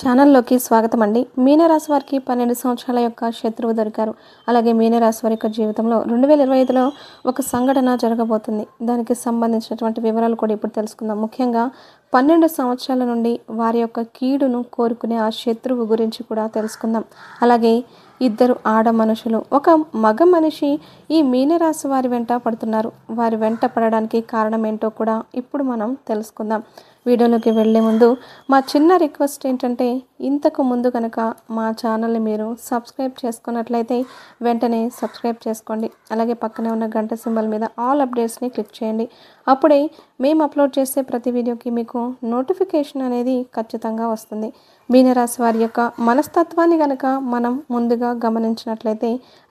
ఛానల్లోకి స్వాగతం అండి. మీనరాశి వారికి 12 సంవత్సరాల యొక్క శత్రువు దొరికారు. అలాగే మీనరాశి వారి యొక్క జీవితంలో 2025లో ఒక సంఘటన జరగబోతుంది. దానికి సంబంధించినటువంటి వివరాలు కూడా ఇప్పుడు తెలుసుకుందాం. ముఖ్యంగా 12 సంవత్సరాల నుండి వారి యొక్క కీడును కోరుకునే ఆ శత్రువు గురించి కూడా తెలుసుకుందాం. అలాగే ఇద్దరు ఆడ మనుషులు, ఒక మగ మనిషి ఈ మీనరాశి వారి వెంట పడుతున్నారు. వారి వెంట పడడానికి కారణం ఏంటో కూడా ఇప్పుడు మనం తెలుసుకుందాం. వీడియోలోకి వెళ్ళే ముందు మా చిన్న రిక్వెస్ట్ ఏంటంటే, ఇంతకు ముందు కనుక మా ఛానల్ని మీరు సబ్స్క్రైబ్ చేసుకున్నట్లయితే వెంటనే సబ్స్క్రైబ్ చేసుకోండి. అలాగే పక్కనే ఉన్న గంట సింబల్ మీద ఆల్ అప్డేట్స్ని క్లిక్ చేయండి. అప్పుడే మేము అప్లోడ్ చేసే ప్రతి వీడియోకి మీకు నోటిఫికేషన్ అనేది ఖచ్చితంగా వస్తుంది. మీనరాశి వారి యొక్క మనస్తత్వాన్ని కనుక మనం ముందుగా గమనించినట్లయితే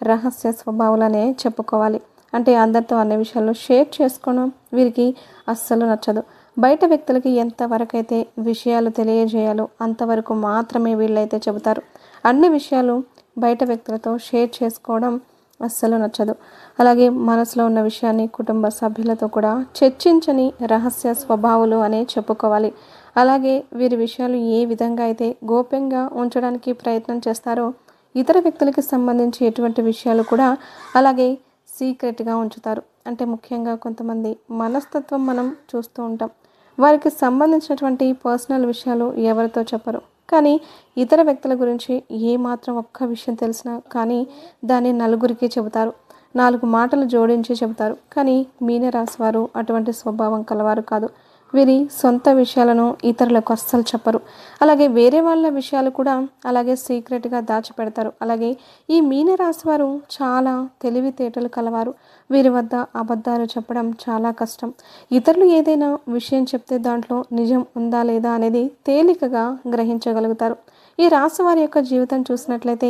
రహస్య స్వభావాలనే చెప్పుకోవాలి. అంటే అందరితో అన్ని విషయాలు షేర్ చేసుకోవడం వీరికి అస్సలు నచ్చదు. బయట వ్యక్తులకి ఎంతవరకైతే విషయాలు తెలియజేయాలో అంతవరకు మాత్రమే వీళ్ళైతే చెబుతారు. అన్ని విషయాలు బయట వ్యక్తులతో షేర్ చేసుకోవడం అస్సలు నచ్చదు. అలాగే మనసులో ఉన్న విషయాన్ని కుటుంబ సభ్యులతో కూడా చర్చించని రహస్య స్వభావాలు అనే చెప్పుకోవాలి. అలాగే వీరి విషయాలు ఏ విధంగా అయితే గోప్యంగా ఉంచడానికి ప్రయత్నం చేస్తారో, ఇతర వ్యక్తులకి సంబంధించి ఎటువంటి విషయాలు కూడా అలాగే సీక్రెట్గా ఉంచుతారు. అంటే ముఖ్యంగా కొంతమంది మనస్తత్వం మనం చూస్తూ ఉంటాం. వారికి సంబంధించినటువంటి పర్సనల్ విషయాలు ఎవరితో చెప్పరు, కానీ ఇతర వ్యక్తుల గురించి ఏమాత్రం ఒక్క విషయం తెలిసినా కానీ దాన్ని నలుగురికి చెబుతారు. 4 మాటలు జోడించి చెబుతారు. కానీ మీనరాశి వారు అటువంటి స్వభావం కలవారు కాదు. వీరి సొంత విషయాలను ఇతరులకు అస్సలు చెప్పరు. అలాగే వేరే వాళ్ళ విషయాలు కూడా అలాగే సీక్రెట్గా దాచిపెడతారు. అలాగే ఈ మీనరాశి వారు చాలా తెలివితేటలు కలవారు. వీరి వద్ద అబద్ధాలు చెప్పడం చాలా కష్టం. ఇతరులు ఏదైనా విషయం చెప్తే దాంట్లో నిజం ఉందా లేదా అనేది తేలికగా గ్రహించగలుగుతారు. ఈ రాశి వారి యొక్క జీవితం చూసినట్లయితే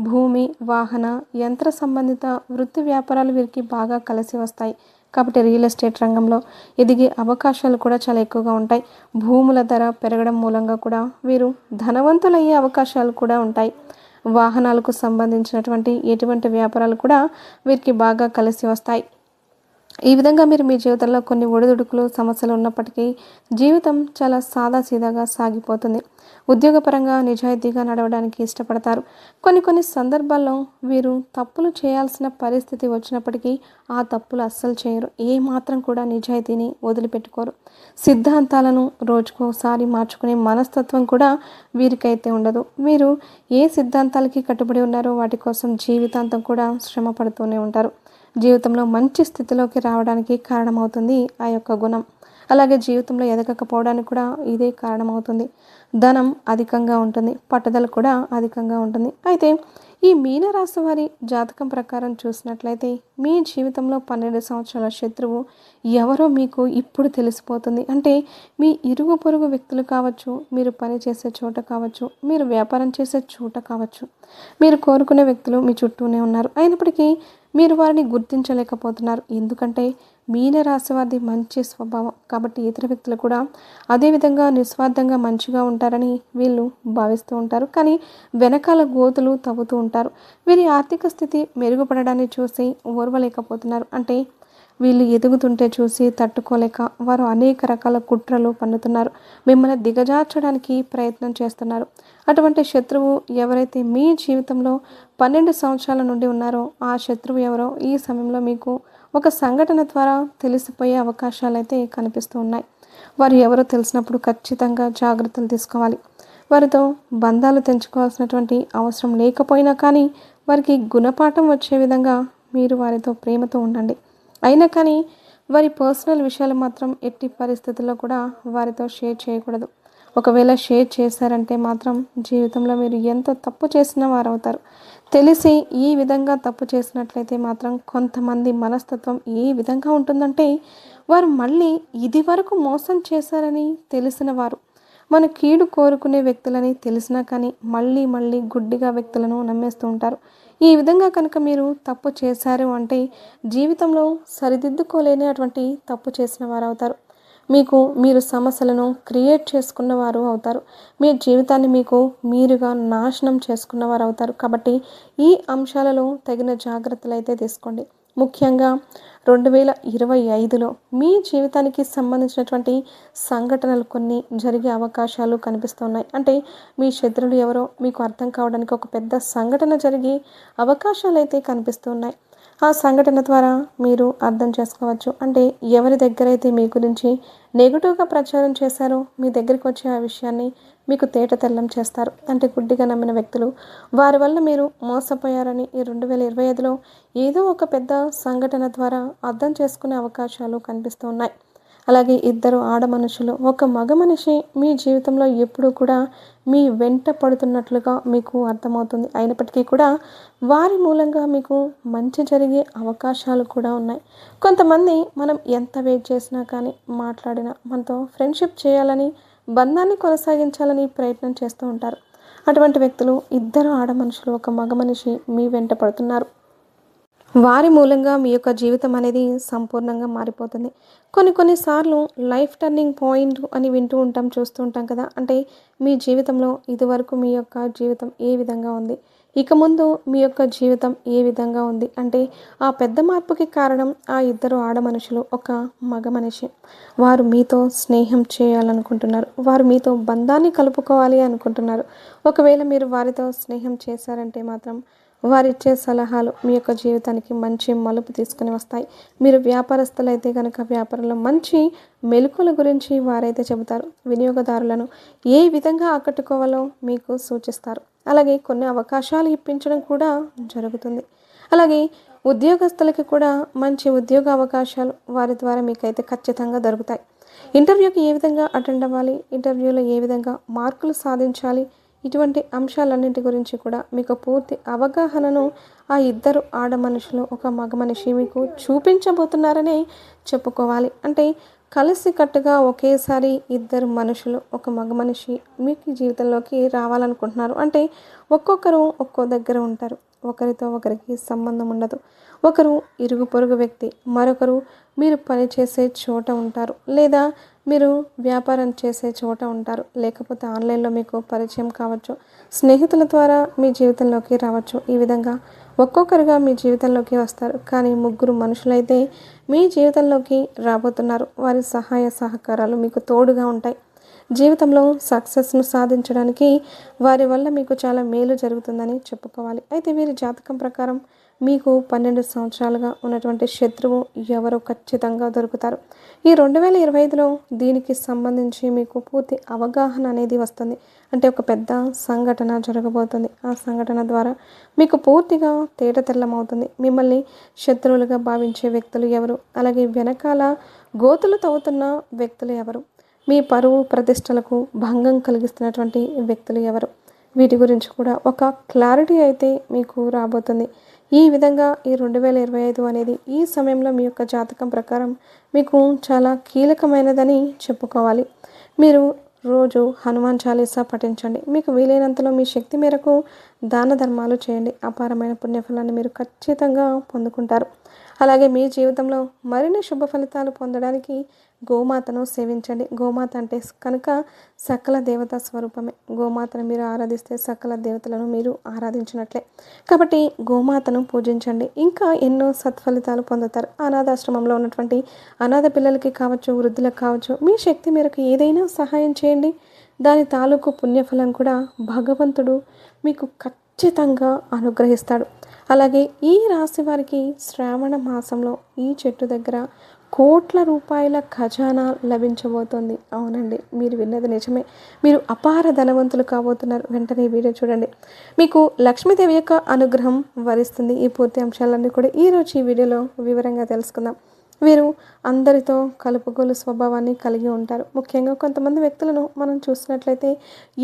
భూమి, వాహన, యంత్ర సంబంధిత వృత్తి వ్యాపారాలు వీరికి బాగా కలిసి వస్తాయి. కాబట్టి రియల్ ఎస్టేట్ రంగంలో ఎదిగే అవకాశాలు కూడా చాలా ఎక్కువగా ఉంటాయి. భూముల ధర పెరగడం మూలంగా కూడా వీరు ధనవంతులయ్యే అవకాశాలు కూడా ఉంటాయి. వాహనాలకు సంబంధించినటువంటి ఎటువంటి వ్యాపారాలు కూడా వీరికి బాగా కలిసి వస్తాయి. ఈ విధంగా మీరు మీ జీవితంలో కొన్ని ఒడిదుడుకులు, సమస్యలు ఉన్నప్పటికీ జీవితం చాలా సాదాసీదాగా సాగిపోతుంది. ఉద్యోగపరంగా నిజాయితీగా నడవడానికి ఇష్టపడతారు. కొన్ని సందర్భాల్లో వీరు తప్పులు చేయాల్సిన పరిస్థితి వచ్చినప్పటికీ ఆ తప్పులు అస్సలు చేయరు. ఏమాత్రం కూడా నిజాయితీని వదిలిపెట్టుకోరు. సిద్ధాంతాలను రోజుకోసారి మార్చుకునే మనస్తత్వం కూడా వీరికైతే ఉండదు. వీరు ఏ సిద్ధాంతాలకి కట్టుబడి ఉన్నారో వాటి కోసం జీవితాంతం కూడా శ్రమ పడుతూనే ఉంటారు. జీవితంలో మంచి స్థితిలోకి రావడానికి కారణమవుతుంది ఆ యొక్క గుణం. అలాగే జీవితంలో ఎదగకపోవడానికి కూడా ఇదే కారణమవుతుంది. ధనం అధికంగా ఉంటుంది, పట్టుదల కూడా అధికంగా ఉంటుంది. అయితే ఈ మీనరాశి వారి జాతకం ప్రకారం చూసినట్లయితే మీ జీవితంలో 12 సంవత్సరాల శత్రువు ఎవరో మీకు ఇప్పుడు తెలిసిపోతుంది. అంటే మీ ఇరుగు పొరుగు వ్యక్తులు కావచ్చు, మీరు పని చేసే చోట కావచ్చు, మీరు వ్యాపారం చేసే చోట కావచ్చు, మీరు కోరుకునే వ్యక్తులు మీ చుట్టూనే ఉన్నారు. అయినప్పటికీ మీరు వారిని గుర్తించలేకపోతున్నారు. ఎందుకంటే మీనరాశి వారిది మంచి స్వభావం కాబట్టి ఇతర వ్యక్తులు కూడా అదేవిధంగా నిస్వార్థంగా మంచిగా ఉంటారని వీళ్ళు భావిస్తూ ఉంటారు. కానీ వెనకాల గోతులు తవ్వుతూ ఉంటారు. వీరి ఆర్థిక స్థితి మెరుగుపడడాన్ని చూసి ఓర్వలేకపోతున్నారు. అంటే వీళ్ళు ఎదుగుతుంటే చూసి తట్టుకోలేక వారు అనేక రకాల కుట్రలు పన్నుతున్నారు. మిమ్మల్ని దిగజార్చడానికి ప్రయత్నం చేస్తున్నారు. అటువంటి శత్రువు ఎవరైతే మీ జీవితంలో 12 సంవత్సరాల నుండి ఉన్నారో ఆ శత్రువు ఎవరో ఈ సమయంలో మీకు ఒక సంఘటన ద్వారా తెలిసిపోయే అవకాశాలు అయితే కనిపిస్తూ ఉన్నాయి. వారు ఎవరో తెలిసినప్పుడు ఖచ్చితంగా జాగ్రత్తలు తీసుకోవాలి. వారితో బంధాలు తెంచుకోవాల్సినటువంటి అవసరం లేకపోయినా కానీ వారికి గుణపాఠం వచ్చే విధంగా మీరు వారితో ప్రేమతో ఉండండి. అయినా కానీ వారి పర్సనల్ విషయాలు మాత్రం ఎట్టి పరిస్థితుల్లో కూడా వారితో షేర్ చేయకూడదు. ఒకవేళ షేర్ చేశారంటే మాత్రం జీవితంలో మీరు ఎంత తప్పు చేసినా వారు అవుతారు. తెలిసి ఈ విధంగా తప్పు చేసినట్లయితే మాత్రం కొంతమంది మనస్తత్వం ఏ విధంగా ఉంటుందంటే, వారు మళ్ళీ ఇది వరకు మోసం చేశారని తెలిసిన వారు మన కీడు కోరుకునే వ్యక్తులని తెలిసినా కానీ మళ్ళీ గుడ్డిగా వ్యక్తులను నమ్మేస్తూ ఉంటారు. ఈ విధంగా కనుక మీరు తప్పు చేశారు అంటే జీవితంలో సరిదిద్దుకోలేని అటువంటి తప్పు చేసిన వారు అవుతారు. మీరు సమస్యలను క్రియేట్ చేసుకున్నవారు అవుతారు. మీ జీవితాన్ని మీరుగా నాశనం చేసుకున్నవారు అవుతారు. కాబట్టి ఈ అంశాలలో తగిన జాగ్రత్తలు అయితే తీసుకోండి. ముఖ్యంగా 2025లో మీ జీవితానికి సంబంధించినటువంటి సంఘటనలు కొన్ని జరిగే అవకాశాలు కనిపిస్తున్నాయి. అంటే మీ శత్రువులు ఎవరో మీకు అర్థం కావడానికి ఒక పెద్ద సంఘటన జరిగే అవకాశాలైతే కనిపిస్తున్నాయి. ఆ సంఘటన ద్వారా మీరు అర్థం చేసుకోవచ్చు. అంటే ఎవరి దగ్గరైతే మీ గురించి నెగెటివ్‌గా ప్రచారం చేశారో మీ దగ్గరికి వచ్చి ఆ విషయాన్ని మీకు తేట తెల్లం చేస్తారు. అంటే గుడ్డిగా నమ్మిన వ్యక్తులు వారి వల్ల మీరు మోసపోయారని ఈ 2025లో ఏదో ఒక పెద్ద సంఘటన ద్వారా అర్థం చేసుకునే అవకాశాలు కనిపిస్తూ ఉన్నాయి. అలాగే ఇద్దరు ఆడ మనుషులు ఒక మగ మనిషి మీ జీవితంలో ఎప్పుడూ కూడా మీ వెంట పడుతున్నట్లుగా మీకు అర్థమవుతుంది. అయినప్పటికీ కూడా వారి మూలంగా మీకు మంచి జరిగే అవకాశాలు కూడా ఉన్నాయి. కొంతమంది మనం ఎంత వెయిట్ చేసినా కానీ మాట్లాడినా మనతో ఫ్రెండ్షిప్ చేయాలని బంధాన్ని కొనసాగించాలని ప్రయత్నం చేస్తూ ఉంటారు. అటువంటి వ్యక్తులు ఇద్దరు ఆడ మనుషులు ఒక మగ మనిషి మీ వెంట పడుతున్నారు. వారి మూలంగా మీ యొక్క జీవితం అనేది సంపూర్ణంగా మారిపోతుంది. కొన్నిసార్లు లైఫ్ టర్నింగ్ పాయింట్ అని వింటూ ఉంటాం, చూస్తూ ఉంటాం కదా. అంటే మీ జీవితంలో ఇదివరకు మీ యొక్క జీవితం ఏ విధంగా ఉంది, ఇక ముందు మీ యొక్క జీవితం ఏ విధంగా ఉంది అంటే ఆ పెద్ద మార్పుకి కారణం ఆ ఇద్దరు ఆడ మనుషులు ఒక మగ మనిషి. వారు మీతో స్నేహం చేయాలనుకుంటున్నారు, వారు మీతో బంధాన్ని కలుపుకోవాలి అనుకుంటున్నారు. ఒకవేళ మీరు వారితో స్నేహం చేశారంటే మాత్రం వారిచ్చే సలహాలు మీ యొక్క జీవితానికి మంచి మలుపు తీసుకుని వస్తాయి. మీరు వ్యాపారస్తులైతే కనుక వ్యాపారంలో మంచి మెలకువల గురించి వారైతే చెబుతారు. వినియోగదారులను ఏ విధంగా ఆకట్టుకోవాలో మీకు సూచిస్తారు. అలాగే కొన్ని అవకాశాలు ఇప్పించడం కూడా జరుగుతుంది. అలాగే ఉద్యోగస్తులకి కూడా మంచి ఉద్యోగ అవకాశాలు వారి ద్వారా మీకైతే ఖచ్చితంగా దొరుకుతాయి. ఇంటర్వ్యూకి ఏ విధంగా అటెండ్ అవ్వాలి, ఇంటర్వ్యూలో ఏ విధంగా మార్కులు సాధించాలి, ఇటువంటి అంశాలన్నింటి గురించి కూడా మీకు పూర్తి అవగాహనను ఆ ఇద్దరు ఆడ మనుషులు ఒక మగ మనిషి మీకు చూపించబోతున్నారని చెప్పుకోవాలి. అంటే కలిసికట్టుగా ఒకేసారి ఇద్దరు మనుషులు ఒక మగ మనిషి మీకు జీవితంలోకి రావాలనుకుంటున్నారు. అంటే ఒక్కొక్కరు ఒక్కో దగ్గర ఉంటారు, ఒకరితో ఒకరికి సంబంధం ఉండదు. ఒకరు ఇరుగు పొరుగు వ్యక్తి, మరొకరు మీరు పనిచేసే చోట ఉంటారు, లేదా మీరు వ్యాపారం చేసే చోట ఉంటారు, లేకపోతే ఆన్లైన్లో మీకు పరిచయం కావచ్చు, స్నేహితుల ద్వారా మీ జీవితంలోకి రావచ్చు. ఈ విధంగా ఒక్కొక్కరుగా మీ జీవితంలోకి వస్తారు. కానీ ముగ్గురు మనుషులైతే మీ జీవితంలోకి రాబోతున్నారు. వారి సహాయ సహకారాలు మీకు తోడుగా ఉంటాయి. జీవితంలో సక్సెస్ను సాధించడానికి వారి వల్ల మీకు చాలా మేలు జరుగుతుందని చెప్పుకోవాలి. అయితే వీరి జాతకం ప్రకారం మీకు 12 సంవత్సరాలుగా ఉన్నటువంటి శత్రువు ఎవరో ఖచ్చితంగా దొరుకుతారు. ఈ 2025లో దీనికి సంబంధించి మీకు పూర్తి అవగాహన అనేది వస్తుంది. అంటే ఒక పెద్ద సంఘటన జరగబోతుంది. ఆ సంఘటన ద్వారా మీకు పూర్తిగా తేటతెల్లమవుతుంది. మిమ్మల్ని శత్రువులుగా భావించే వ్యక్తులు ఎవరు, అలాగే వెనకాల గోతులు తవ్వుతున్న వ్యక్తులు ఎవరు, మీ పరువు ప్రతిష్టలకు భంగం కలిగిస్తున్నటువంటి వ్యక్తులు ఎవరు, వీటి గురించి కూడా ఒక క్లారిటీ అయితే మీకు రాబోతుంది. ఈ విధంగా ఈ 2025 అనేది ఈ సమయంలో మీ యొక్క జాతకం ప్రకారం మీకు చాలా కీలకమైనదని చెప్పుకోవాలి. మీరు రోజు హనుమాన్ చాలీసా పఠించండి. మీకు వీలైనంతలో మీ శక్తి మేరకు దాన ధర్మాలు చేయండి. అపారమైన పుణ్యఫలాన్ని మీరు ఖచ్చితంగా పొందుకుంటారు. అలాగే మీ జీవితంలో మరిన్ని శుభ ఫలితాలు పొందడానికి గోమాతను సేవించండి. గోమాత అంటే కనుక సకల దేవతా స్వరూపమే. గోమాతను మీరు ఆరాధిస్తే సకల దేవతలను మీరు ఆరాధించినట్లే. కాబట్టి గోమాతను పూజించండి. ఇంకా ఎన్నో సత్ఫలితాలు పొందుతారు. అనాథాశ్రమంలో ఉన్నటువంటి అనాథ పిల్లలకి కావచ్చు, వృద్ధులకు కావచ్చు, మీ శక్తి మేరకు ఏదైనా సహాయం చేయండి. దాని తాలూకు పుణ్యఫలం కూడా భగవంతుడు మీకు ఖచ్చితంగా అనుగ్రహిస్తాడు. అలాగే ఈ రాశి వారికి శ్రావణ మాసంలో ఈ చెట్టు దగ్గర కోట్ల రూపాయల ఖజానా లభించబోతోంది. అవునండి, మీరు విన్నది నిజమే. మీరు అపార ధనవంతులు కాబోతున్నారు. వెంటనే ఈ వీడియో చూడండి, మీకు లక్ష్మీదేవి యొక్క అనుగ్రహం వరిస్తుంది. ఈ పూర్తి అంశాలన్నీ కూడా ఈరోజు ఈ వీడియోలో వివరంగా తెలుసుకుందాం. వీరు అందరితో కలుపుగోలు స్వభావాన్ని కలిగి ఉంటారు. ముఖ్యంగా కొంతమంది వ్యక్తులను మనం చూసినట్లయితే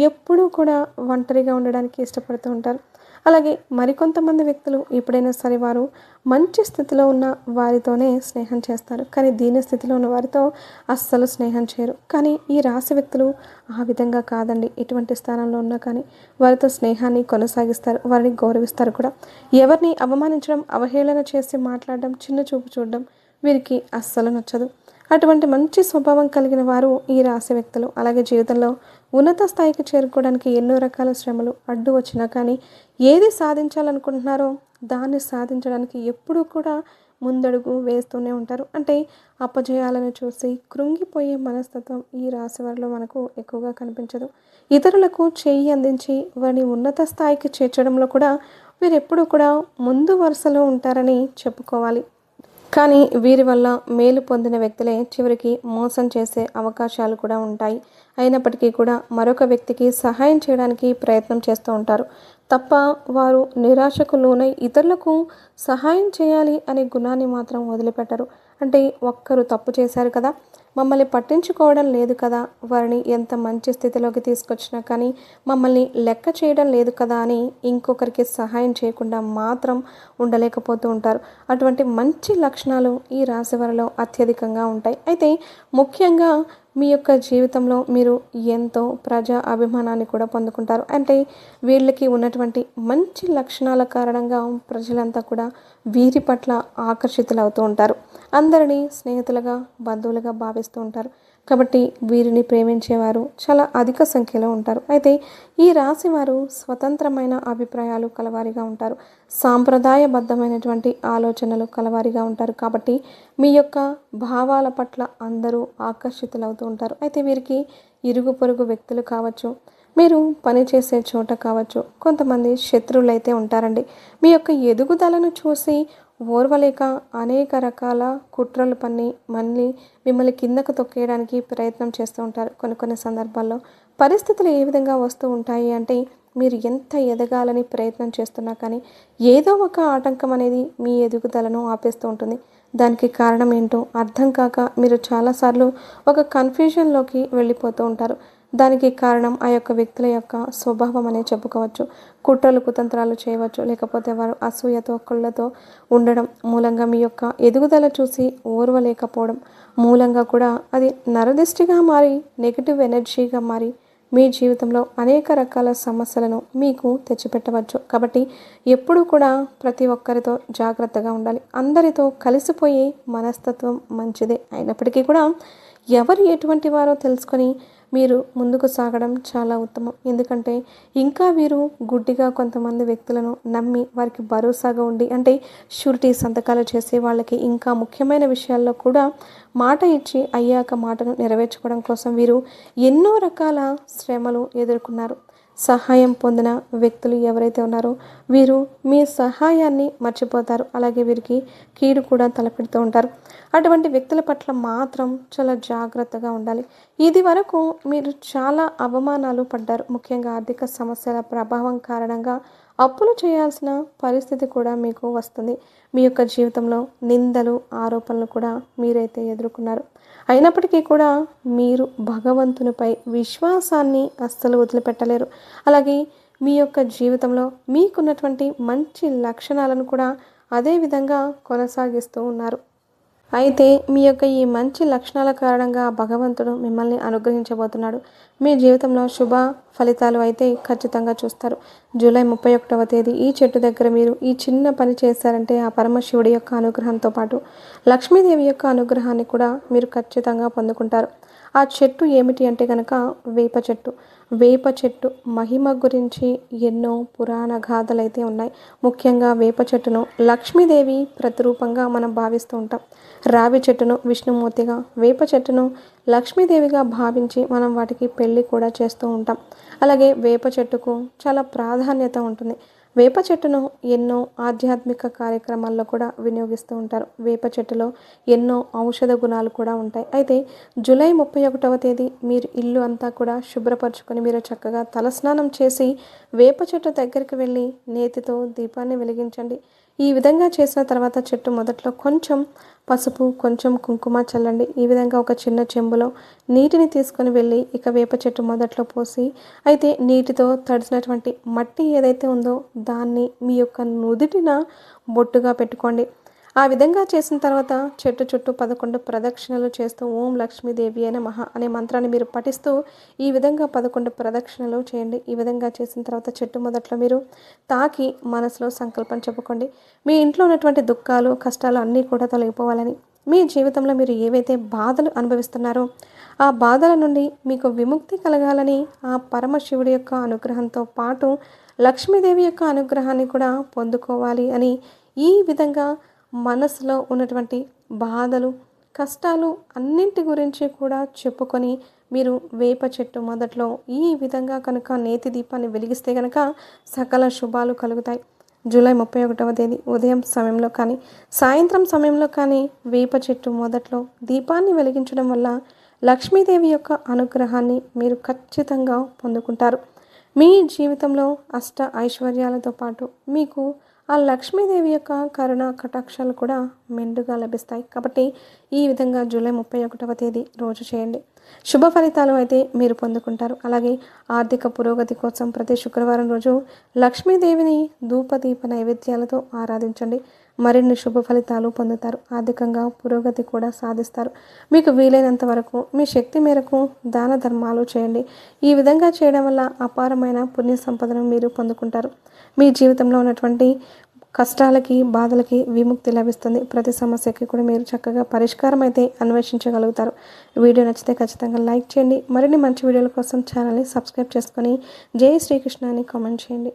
ఎప్పుడూ కూడా ఒంటరిగా ఉండడానికి ఇష్టపడుతూ ఉంటారు. అలాగే మరికొంతమంది వ్యక్తులు ఎప్పుడైనా సరే వారు మంచి స్థితిలో ఉన్న వారితోనే స్నేహం చేస్తారు, కానీ దీన స్థితిలో ఉన్న వారితో అస్సలు స్నేహం చేయరు. కానీ ఈ రాశి వ్యక్తులు ఆ విధంగా కాదండి. ఎటువంటి స్థానంలో ఉన్నా కానీ వారితో స్నేహాన్ని కొనసాగిస్తారు, వారిని గౌరవిస్తారు కూడా. ఎవరిని అవమానించడం, అవహేళన చేసి మాట్లాడడం, చిన్న చూపు చూడడం వీరికి అస్సలు నచ్చదు. అటువంటి మంచి స్వభావం కలిగిన వారు ఈ రాశి వ్యక్తులు. అలాగే జీవితంలో ఉన్నత స్థాయికి చేరుకోవడానికి ఎన్నో రకాల శ్రమలు అడ్డు వచ్చినా కానీ ఏది సాధించాలనుకుంటున్నారో దాన్ని సాధించడానికి ఎప్పుడూ కూడా ముందడుగు వేస్తూనే ఉంటారు. అంటే అపజయాలను చూసి కృంగిపోయే మనస్తత్వం ఈ రాశి వారిలో మనకు ఎక్కువగా కనిపించదు. ఇతరులకు చేయి అందించి వారిని ఉన్నత స్థాయికి చేర్చడంలో కూడా వీరెప్పుడూ కూడా ముందు వరుసలో ఉంటారని చెప్పుకోవాలి. కానీ వీరి వల్ల మేలు పొందిన వ్యక్తులే చివరికి మోసం చేసే అవకాశాలు కూడా ఉంటాయి. అయినప్పటికీ కూడా మరొక వ్యక్తికి సహాయం చేయడానికి ప్రయత్నం చేస్తూ ఉంటారు తప్ప వారు నిరాశకు లోనై ఇతరులకు సహాయం చేయాలి అనే గుణాన్ని మాత్రం వదిలిపెట్టరు. అంటే ఒక్కరు తప్పు చేశారు కదా, మమ్మల్ని పట్టించుకోవడం లేదు కదా, వారిని ఎంత మంచి స్థితిలోకి తీసుకొచ్చినా కానీ మమ్మల్ని లెక్క చేయడం లేదు కదా అని ఇంకొకరికి సహాయం చేయకుండా మాత్రం ఉండలేకపోతూ ఉంటారు. అటువంటి మంచి లక్షణాలు ఈ రాశి వారిలో అత్యధికంగా ఉంటాయి. అయితే ముఖ్యంగా మీ యొక్క జీవితంలో మీరు ఎంతో ప్రజా అభిమానాన్ని కూడా పొందుకుంటారు. అంటే వీళ్ళకి ఉన్నటువంటి మంచి లక్షణాల కారణంగా ప్రజలంతా కూడా వీరి పట్ల ఆకర్షితులవుతూ ఉంటారు. అందరినీ స్నేహితులుగా బంధువులుగా భావిస్తూ ఉంటారు. కాబట్టి వీరిని ప్రేమించేవారు చాలా అధిక సంఖ్యలో ఉంటారు. అయితే ఈ రాశి వారు స్వతంత్రమైన అభిప్రాయాలు కలవారిగా ఉంటారు. సాంప్రదాయబద్ధమైనటువంటి ఆలోచనలు కలవారిగా ఉంటారు. కాబట్టి మీ యొక్క భావాల పట్ల అందరూ ఆకర్షితులవుతూ ఉంటారు. అయితే వీరికి ఇరుగు పొరుగు వ్యక్తులు కావచ్చు, మీరు పనిచేసే చోట కావచ్చు, కొంతమంది శత్రువులైతే ఉంటారండి. మీ యొక్క ఎదుగుదలను చూసి ఓర్వలేక అనేక రకాల కుట్రలు పన్ని మళ్ళీ మిమ్మల్ని కిందకు తొక్కేయడానికి ప్రయత్నం చేస్తూ ఉంటారు. కొన్ని సందర్భాల్లో పరిస్థితులు ఏ విధంగా వస్తూ ఉంటాయి అంటే మీరు ఎంత ఎదగాలని ప్రయత్నం చేస్తున్నా కానీ ఏదో ఒక ఆటంకం అనేది మీ ఎదుగుదలను ఆపేస్తూ ఉంటుంది. దానికి కారణం ఏంటో అర్థం కాక మీరు చాలాసార్లు ఒక కన్ఫ్యూజన్లోకి వెళ్ళిపోతూ ఉంటారు. దానికి కారణం ఆ యొక్క వ్యక్తుల యొక్క స్వభావం అనే చెప్పుకోవచ్చు. కుట్రలు కుతంత్రాలు చేయవచ్చు, లేకపోతే వారు అసూయతో కుళ్ళతో ఉండడం మూలంగా మీ యొక్క ఎదుగుదల చూసి ఓర్వలేకపోవడం మూలంగా కూడా అది నరదిష్టిగా మారి నెగిటివ్ ఎనర్జీగా మారి మీ జీవితంలో అనేక రకాల సమస్యలను మీకు తెచ్చిపెట్టవచ్చు. కాబట్టి ఎప్పుడూ కూడా ప్రతి ఒక్కరితో జాగ్రత్తగా ఉండాలి. అందరితో కలిసిపోయే మనస్తత్వం మంచిదే. అయినప్పటికీ కూడా ఎవరు ఎటువంటి వారో తెలుసుకొని మీరు ముందుకు సాగడం చాలా ఉత్తమం. ఎందుకంటే ఇంకా వీరు గుడ్డిగా కొంతమంది వ్యక్తులను నమ్మి వారికి భరోసాగా ఉండి అంటే షూరిటీ సంతకాలు చేసి వాళ్ళకి ఇంకా ముఖ్యమైన విషయాల్లో కూడా మాట ఇచ్చి అయ్యాక మాటను నెరవేర్చుకోవడం కోసం వీరు ఎన్నో రకాల శ్రమలు ఎదుర్కొన్నారు. సహాయం పొందిన వ్యక్తులు ఎవరైతే ఉన్నారో వీరు మీ సహాయాన్ని మర్చిపోతారు. అలాగే వీరికి కీడు కూడా తలపెడుతూ ఉంటారు. అటువంటి వ్యక్తుల పట్ల మాత్రం చాలా జాగ్రత్తగా ఉండాలి. ఇది వరకు మీరు చాలా అవమానాలు పడ్డారు. ముఖ్యంగా ఆర్థిక సమస్యల ప్రభావం కారణంగా అప్పులు చేయాల్సిన పరిస్థితి కూడా మీకు వస్తుంది. మీ యొక్క జీవితంలో నిందలు ఆరోపణలు కూడా మీరైతే ఎదుర్కొన్నారు. అయినప్పటికీ కూడా మీరు భగవంతునిపై విశ్వాసాన్ని అస్సలు వదిలిపెట్టలేరు. అలాగే మీ యొక్క జీవితంలో మీకున్నటువంటి మంచి లక్షణాలను కూడా అదే విధంగా కొనసాగిస్తూ ఉన్నారు. అయితే మీ యొక్క ఈ మంచి లక్షణాల కారణంగా భగవంతుడు మిమ్మల్ని అనుగ్రహించబోతున్నాడు. మీ జీవితంలో శుభ ఫలితాలు అయితే ఖచ్చితంగా చూస్తారు. జూలై 31వ తేదీ ఈ చెట్టు దగ్గర మీరు ఈ చిన్న పని చేశారంటే ఆ పరమశివుడి యొక్క అనుగ్రహంతో పాటు లక్ష్మీదేవి యొక్క అనుగ్రహాన్ని కూడా మీరు ఖచ్చితంగా పొందుకుంటారు. ఆ చెట్టు ఏమిటి అంటే కనుక వేప చెట్టు. వేప చెట్టు మహిమ గురించి ఎన్నో పురాణ గాథలైతే ఉన్నాయి. ముఖ్యంగా వేప చెట్టును లక్ష్మీదేవి ప్రతిరూపంగా మనం భావిస్తూ ఉంటాం. రావి చెట్టును విష్ణుమూర్తిగా, వేప చెట్టును లక్ష్మీదేవిగా భావించి మనం వాటికి పెళ్లి కూడా చేస్తూ ఉంటాం. అలాగే వేప చెట్టుకు చాలా ప్రాధాన్యత ఉంటుంది. వేప చెట్టును ఎన్నో ఆధ్యాత్మిక కార్యక్రమాల్లో కూడా వినియోగిస్తూ ఉంటారు. వేప చెట్టులో ఎన్నో ఔషధ గుణాలు కూడా ఉంటాయి. అయితే జూలై 31వ తేదీ మీరు ఇల్లు అంతా కూడా శుభ్రపరచుకొని మీరు చక్కగా తలస్నానం చేసి వేప చెట్టు దగ్గరికి వెళ్ళి నేతితో దీపాన్ని వెలిగించండి. ఈ విధంగా చేసిన తర్వాత చెట్టు మొదట్లో కొంచెం పసుపు కొంచెం కుంకుమ చల్లండి. ఈ విధంగా ఒక చిన్న చెంబులో నీటిని తీసుకొని వెళ్ళి ఇక వేప చెట్టు మొదట్లో పోసి అయితే నీటితో తడిసినటువంటి మట్టి ఏదైతే ఉందో దాన్ని మీ యొక్క నుదిటిన బొట్టుగా పెట్టుకోండి. ఆ విధంగా చేసిన తర్వాత చెట్టు చుట్టూ 11 ప్రదక్షిణలు చేస్తూ ఓం లక్ష్మీదేవి నమః అనే మంత్రాన్ని మీరు పఠిస్తూ ఈ విధంగా 11 ప్రదక్షిణలు చేయండి. ఈ విధంగా చేసిన తర్వాత చెట్టు మొదట్లో మీరు తాకి మనసులో సంకల్పం చెప్పుకోండి. మీ ఇంట్లో ఉన్నటువంటి దుఃఖాలు కష్టాలు అన్నీ కూడా తొలగిపోవాలని, మీ జీవితంలో మీరు ఏవైతే బాధలు అనుభవిస్తున్నారో ఆ బాధల నుండి మీకు విముక్తి కలగాలని, ఆ పరమశివుడి యొక్క అనుగ్రహంతో పాటు లక్ష్మీదేవి యొక్క అనుగ్రహాన్ని కూడా పొందుకోవాలి అని ఈ విధంగా మనసులో ఉన్నటువంటి బాధలు, కష్టాలు అన్నింటి గురించి కూడా చెప్పుకొని మీరు వేప చెట్టు మొదట్లో ఈ విధంగా కనుక నేతి దీపాన్ని వెలిగిస్తే కనుక సకల శుభాలు కలుగుతాయి. జూలై 31వ తేదీ ఉదయం సమయంలో కానీ సాయంత్రం సమయంలో కానీ వేప చెట్టు మొదట్లో దీపాన్ని వెలిగించడం వల్ల లక్ష్మీదేవి యొక్క అనుగ్రహాన్ని మీరు ఖచ్చితంగా పొందుకుంటారు. మీ జీవితంలో అష్ట ఐశ్వర్యాలతో పాటు మీకు ఆ లక్ష్మీదేవి యొక్క కరుణ కటాక్షాలు కూడా మెండుగా లభిస్తాయి. కాబట్టి ఈ విధంగా జూలై 31వ తేదీ రోజు చేయండి. శుభ ఫలితాలు అయితే మీరు పొందుకుంటారు. అలాగే ఆర్థిక పురోగతి కోసం ప్రతి శుక్రవారం రోజు లక్ష్మీదేవిని ధూపదీప నైవేద్యాలతో ఆరాధించండి. మరిన్ని శుభ ఫలితాలు పొందుతారు. ఆర్థికంగా పురోగతి కూడా సాధిస్తారు. మీకు వీలైనంత వరకు మీ శక్తి మేరకు దాన ధర్మాలు చేయండి. ఈ విధంగా చేయడం వల్ల అపారమైన పుణ్య సంపదను మీరు పొందుకుంటారు. మీ జీవితంలో ఉన్నటువంటి కష్టాలకి బాధలకి విముక్తి లభిస్తుంది. ప్రతి సమస్యకి కూడా మీరు చక్కగా పరిష్కారం అయితే అన్వేషించగలుగుతారు. వీడియో నచ్చితే ఖచ్చితంగా లైక్ చేయండి. మరిన్ని మంచి వీడియోల కోసం ఛానల్ని సబ్స్క్రైబ్ చేసుకొని జై శ్రీకృష్ణ అని కామెంట్ చేయండి.